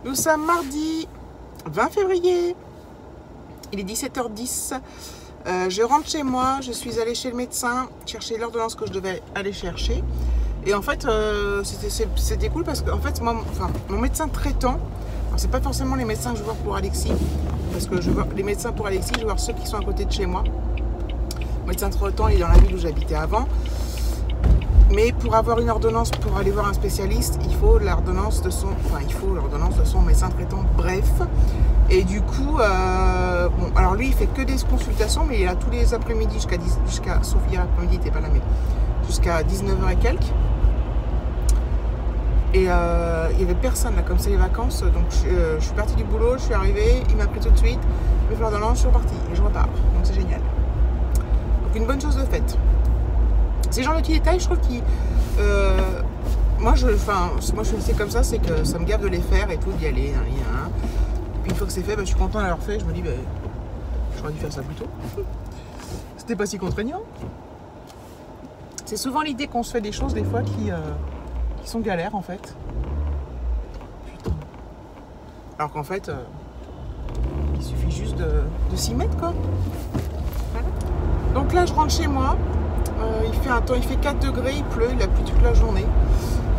Nous sommes mardi 20 février. Il est 17h10. Je rentre chez moi. Je suis allée chez le médecin chercher l'ordonnance que je devais aller chercher. Et en fait, c'était cool parce que en fait, mon médecin traitant, c'est pas forcément les médecins que je vois pour Alexis. Parce que je vois les médecins pour Alexis, je vois ceux qui sont à côté de chez moi. Le médecin traitant, il est dans la ville où j'habitais avant. Mais pour avoir une ordonnance pour aller voir un spécialiste, il faut l'ordonnance de son, médecin traitant. Bref, et du coup, bon, alors lui, il fait que des consultations, mais il est là tous les après-midi jusqu'à sauf hier après-midi, il n'était pas là, mais jusqu'à 19h et quelques. Et il n'y avait personne là, comme c'est les vacances, donc je suis partie du boulot, je suis arrivée, il m'a pris tout de suite, il m'a fait l'ordonnance, je suis repartie et je repars, donc c'est génial. Donc une bonne chose de faite. Ces genres de petits détails, je trouve qu'ils... moi je le sais comme ça, c'est que ça me gave de les faire et tout, d'y aller. Puis une fois que c'est fait, je suis content d'avoir fait. Je me dis, j'aurais dû faire ça plus tôt. C'était pas si contraignant. C'est souvent l'idée qu'on se fait des choses, des fois, qui sont galères, en fait. Putain. Alors qu'en fait, il suffit juste de s'y mettre, quoi. Voilà. Donc là, je rentre chez moi. Il fait un temps, il fait 4 degrés, il pleut, il a plu toute la journée.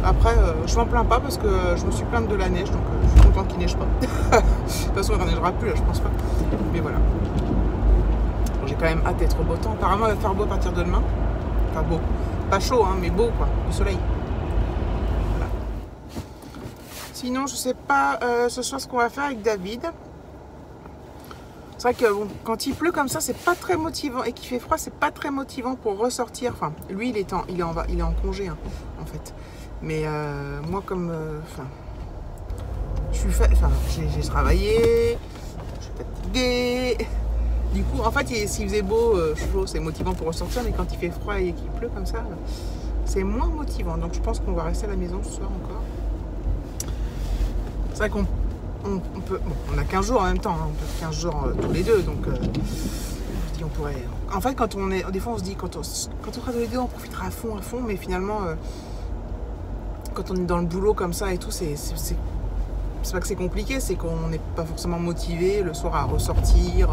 Après, je m'en plains pas parce que je me suis plainte de la neige, donc je suis contente qu'il neige pas. De toute façon, il ne neigera plus, là, je pense pas. Mais voilà. J'ai quand même hâte d'être au beau temps. Apparemment, il va faire beau à partir de demain. Enfin, beau. Pas chaud, hein, mais beau, quoi. Du soleil. Voilà. Sinon, je sais pas ce soir ce qu'on va faire avec David. C'est vrai que bon, quand il pleut comme ça, c'est pas très motivant et qu'il fait froid, c'est pas très motivant pour ressortir. Enfin, lui, il est en congé, hein, en fait. Mais moi, comme, j'ai travaillé, je suis fatiguée. Du coup, en fait, s'il faisait beau, chaud, c'est motivant pour ressortir, mais quand il fait froid et qu'il pleut comme ça, c'est moins motivant. Donc, je pense qu'on va rester à la maison ce soir encore. C'est vrai qu'on peut, bon, on a 15 jours en même temps, hein, on peut 15 jours tous les deux, donc je dis on pourrait. En fait, quand on est, des fois on se dit quand on sera tous les deux, on profitera à fond, mais finalement, quand on est dans le boulot comme ça et tout, c'est pas que c'est compliqué, c'est qu'on n'est pas forcément motivé le soir à ressortir,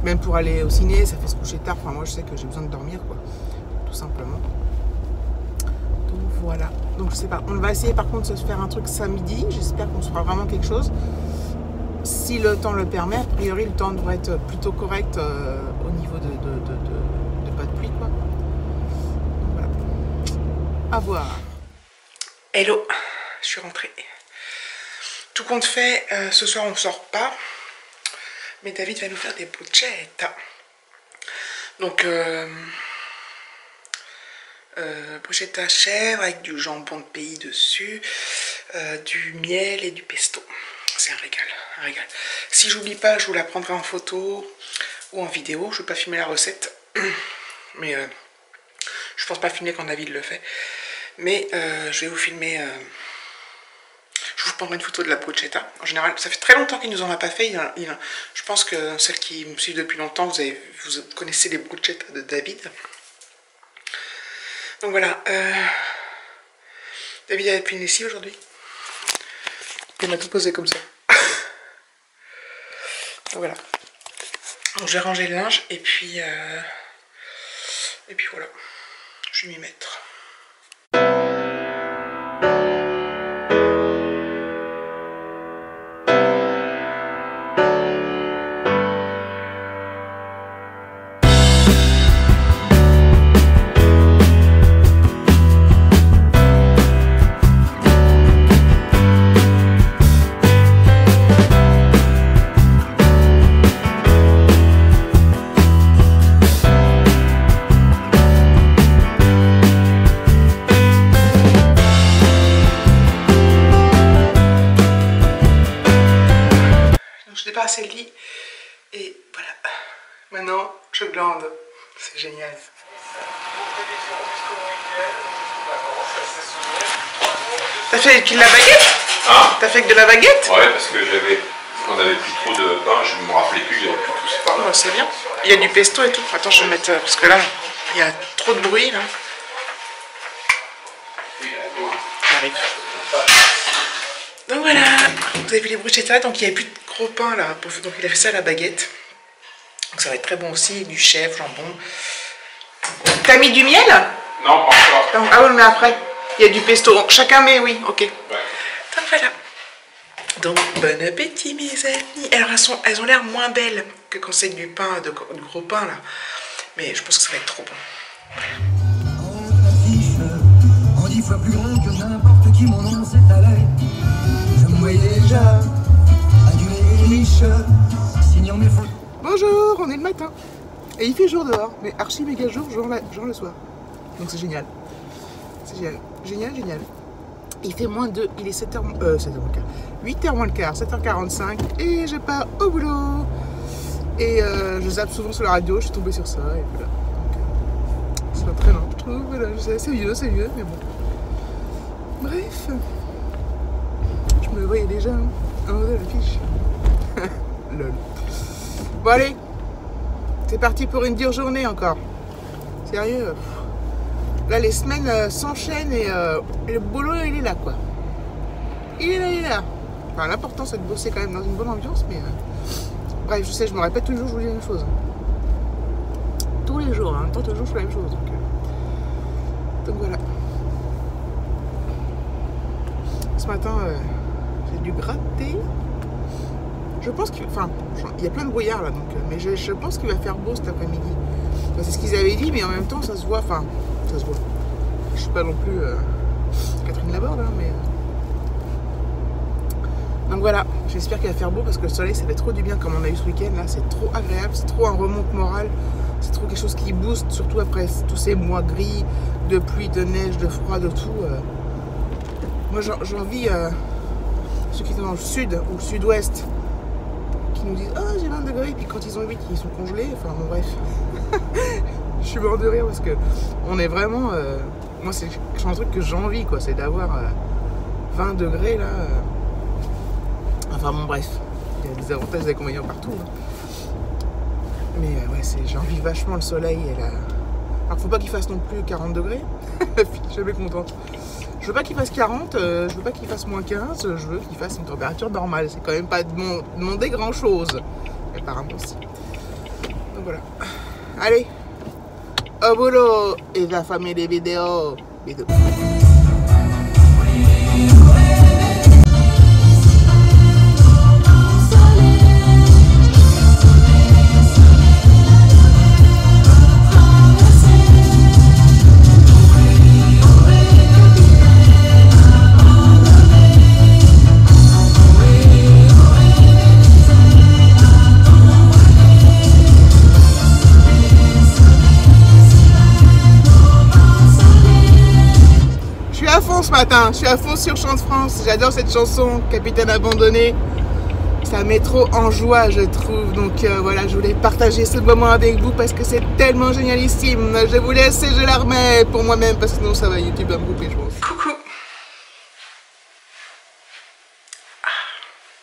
même pour aller au ciné, ça fait se coucher tard. Enfin, moi je sais que j'ai besoin de dormir, quoi, tout simplement. Donc voilà. Donc je sais pas, on va essayer par contre de se faire un truc samedi, j'espère qu'on se fera vraiment quelque chose. Si le temps le permet, a priori le temps devrait être plutôt correct au niveau de pas de pluie, quoi. Donc voilà, à voir. Hello, je suis rentrée. Tout compte fait, ce soir on ne sort pas, mais David va nous faire des bruschetta. Donc bruschetta chèvre avec du jambon de pays dessus, du miel et du pesto. C'est un régal, un régal. Si j'oublie pas, je vous la prendrai en photo ou en vidéo. Je ne vais pas filmer la recette, mais je pense pas filmer quand David le fait. Mais je vais vous filmer. Je vous prendrai une photo de la bruschetta. En général, ça fait très longtemps qu'il nous en a pas fait. Je pense que celles qui me suivent depuis longtemps, vous connaissez les bruschetta de David. Donc voilà, David a pris une lessive aujourd'hui. Il m'a tout posé comme ça. Donc voilà. Donc je vais ranger le linge et puis voilà. Je vais m'y mettre. Le lit et voilà, maintenant je glande, c'est génial. T'as fait de la baguette? Hein? T'as fait que de la baguette? Ouais, parce que on avait plus trop de pain, je me rappelais plus, il y avait plus tout ce pain. Oh, c'est bien, il y a du pesto et tout. Attends, je vais mettre, parce que là il y a trop de bruit là. J'arrive. Donc voilà, vous avez vu les bruschettas, donc il n'y avait plus de gros pain là, donc il a fait ça à la baguette. Donc ça va être très bon aussi, du chèvre, jambon. T'as mis du miel? Non, pas encore. Ah oui, mais après, il y a du pesto, donc chacun met, oui, ok. Ouais. Donc voilà. Donc bon appétit mes amis. Alors elles ont l'air moins belles que quand c'est du pain, du gros pain là. Mais je pense que ça va être trop bon. En 10 fois plus grand que n'importe qui, mon nom s'étalait. Je me voyais déjà adulé riche, signant mes fautes. Bonjour, on est le matin. Et il fait jour dehors, mais archi méga jour, genre le soir. Donc c'est génial. C'est génial. Génial, génial. Il fait moins 2, il est 7h, 8h moins le quart, 7h45 et je pars au boulot. Et je zappe souvent sur la radio, je suis tombée sur ça et voilà. Donc c'est entraînant, je trouve, voilà, c'est vieux, mais bon. Bref. Je me voyais déjà en haut de l'affiche. Lol. Bon allez, c'est parti pour une dure journée encore. Sérieux. Là les semaines s'enchaînent et le boulot il est là quoi. Il est là. Enfin l'important c'est de bosser quand même dans une bonne ambiance mais... Bref je sais, je me répète toujours, je vous dis la même chose. Tous les jours, hein, tant de jours je fais la même chose. Donc voilà. Ce matin j'ai dû gratter. Je pense qu'il... Enfin, il y a plein de brouillard là donc... mais je pense qu'il va faire beau cet après-midi. Enfin, c'est ce qu'ils avaient dit mais en même temps ça se voit, enfin... Ça se voit. Je suis pas non plus Catherine Laborde, hein, mais... Donc voilà, j'espère qu'il va faire beau parce que le soleil ça fait trop du bien comme on a eu ce week-end là. C'est trop agréable, c'est trop un remonte morale. C'est trop quelque chose qui booste, surtout après tous ces mois gris, de pluie, de neige, de froid, de tout. Moi j'envie ceux qui sont dans le sud ou le sud-ouest qui nous disent « Oh j'ai 20 degrés » puis quand ils ont 8 ils sont congelés, enfin bon bref. Je suis mort de rire parce que on est vraiment... moi c'est un truc que j'envie quoi, c'est d'avoir 20 degrés là. Enfin bon bref, il y a des avantages et des inconvénients partout. Hein. Mais ouais, j'ai envie vachement le soleil et la... Alors faut pas qu'il fasse non plus 40 degrés. Je suis jamais contente. Je veux pas qu'il fasse 40, je veux pas qu'il fasse moins 15, je veux qu'il fasse une température normale. C'est quand même pas demander grand chose. Apparemment aussi. Donc voilà. Allez, au boulot et la famille des vidéos. Bisous. Ce matin, je suis à fond sur Chant de France, j'adore cette chanson, Capitaine Abandonné, ça met trop en joie je trouve, donc voilà, je voulais partager ce moment avec vous parce que c'est tellement génialissime. Je vous laisse et je la remets pour moi-même parce que sinon ça va, YouTube va me couper je pense. Coucou.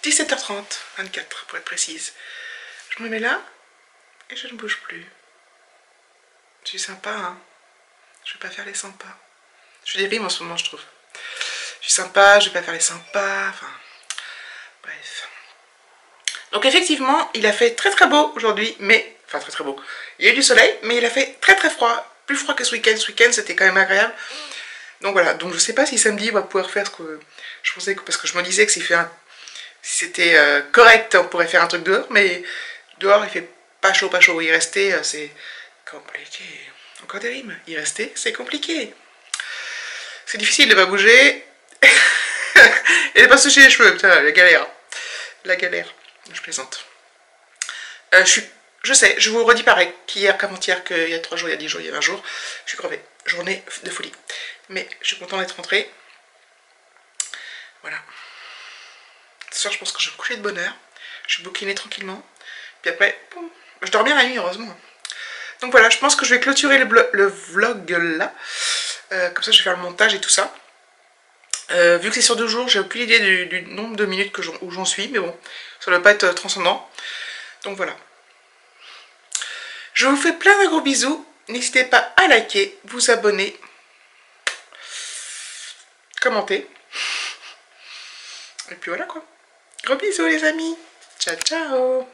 17h30, 24 pour être précise. Je me mets là et je ne bouge plus. Je suis sympa hein, je vais pas faire les sympas. Je dérive en ce moment je trouve. Je suis sympa, je vais pas faire les sympas, enfin... Bref. Donc effectivement, il a fait très très beau aujourd'hui, mais... Enfin très très beau. Il y a eu du soleil, mais il a fait très très froid. Plus froid que ce week-end. Ce week-end c'était quand même agréable. Donc voilà, donc je sais pas si samedi on va pouvoir faire ce que... Je pensais que... Parce que je me disais que si c'était correct, on pourrait faire un truc dehors, mais dehors il fait pas chaud, il restait, c'est compliqué. Encore des rimes. Il restait, c'est compliqué. C'est difficile de pas bouger et de pas se sécher les cheveux, putain, la galère. La galère, je plaisante. Je sais, je vous redis pareil qu'hier, qu'avant-hier, qu'il y a 3 jours, il y a 10 jours, il y a 20 jours, je suis crevée. Journée de folie. Mais je suis contente d'être rentrée. Voilà. Ce soir, je pense que je vais me coucher de bonne heure. Je vais bouquiner tranquillement. Puis après, boum, je dors bien la nuit, heureusement. Donc voilà, je pense que je vais clôturer le vlog là. Comme ça je vais faire le montage et tout ça. Vu que c'est sur 2 jours, j'ai aucune idée du nombre de minutes où j'en suis, mais bon, ça ne doit pas être transcendant. Donc voilà. Je vous fais plein de gros bisous. N'hésitez pas à liker, vous abonner, commenter. Et puis voilà quoi. Gros bisous les amis. Ciao ciao.